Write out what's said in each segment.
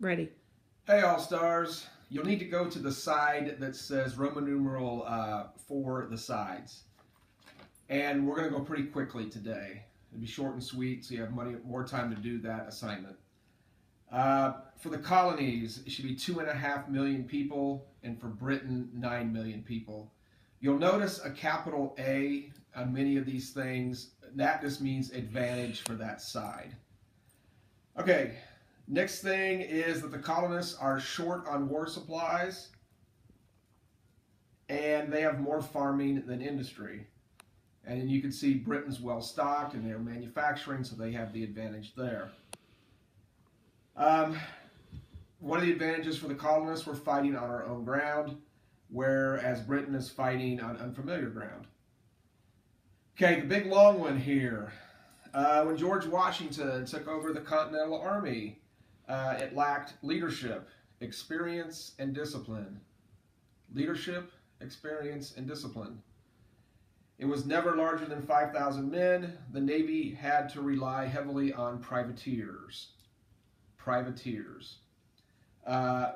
Ready. Hey, All Stars. You'll need to go to the side that says Roman numeral for the sides. And we're going to go pretty quickly today. It'll be short and sweet, so you have more time to do that assignment. For the colonies, it should be 2.5 million people, and for Britain, 9 million people. You'll notice a capital A on many of these things. That just means advantage for that side. Okay, next thing is that the colonists are short on war supplies, and they have more farming than industry. And you can see Britain's well stocked and they're manufacturing, so they have the advantage there. One of the advantages for the colonists, we're fighting on our own ground, whereas Britain is fighting on unfamiliar ground. Okay, the big long one here. When George Washington took over the Continental Army, it lacked leadership, experience, and discipline. Leadership, experience, and discipline. It was never larger than 5,000 men. The Navy had to rely heavily on privateers. And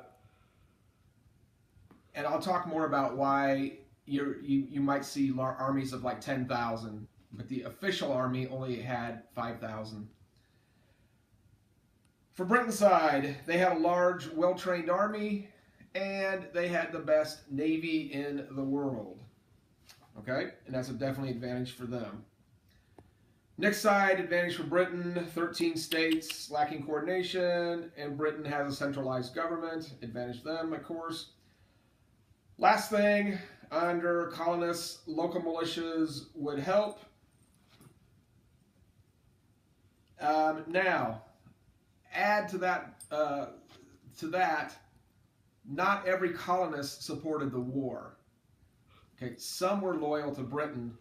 I'll talk more about why you might see armies of like 10,000, but the official army only had 5,000. For Britain's side, they had a large, well-trained army, and they had the best navy in the world. Okay, and that's definitely an advantage for them. Next side, advantage for Britain, 13 states lacking coordination, and Britain has a centralized government. Advantage them, of course. Last thing, under colonists, local militias would help. Now, add to that, not every colonist supported the war. Okay, some were loyal to Britain,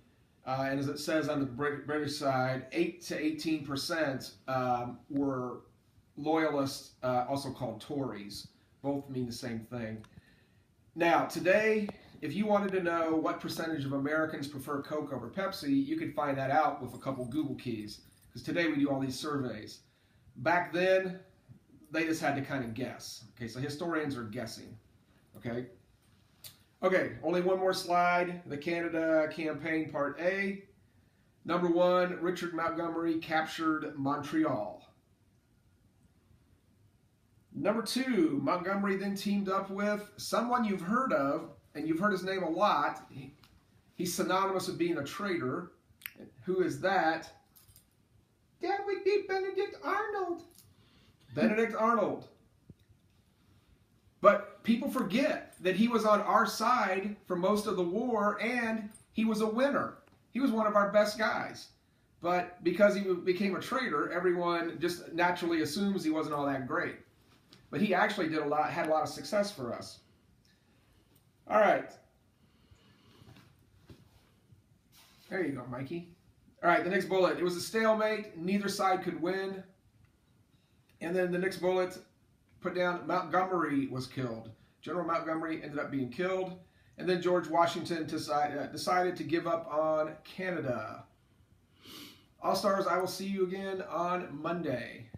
and as it says on the British side, 8 to 18% were loyalists, also called Tories. Both mean the same thing. Now, today, if you wanted to know what percentage of Americans prefer Coke over Pepsi, you could find that out with a couple Google keys, because today we do all these surveys. Back then, they just had to kind of guess. Okay, so historians are guessing. Okay, only one more slide. The Canada Campaign, Part A. Number 1, Richard Montgomery captured Montreal. Number 2, Montgomery then teamed up with someone you've heard of, and you've heard his name a lot. He's synonymous with being a traitor. Who is that? That would be Benedict Arnold. Benedict Arnold. But people forget that he was on our side for most of the war, and he was a winner. He was one of our best guys. But because he became a traitor, everyone just naturally assumes he wasn't all that great. But he actually had a lot of success for us. All right. There you go, Mikey. All right, the next bullet. It was a stalemate. Neither side could win. And then the next bullet, put down Montgomery was killed. General Montgomery ended up being killed. And then George Washington decided to give up on Canada. All Stars, I will see you again on Monday.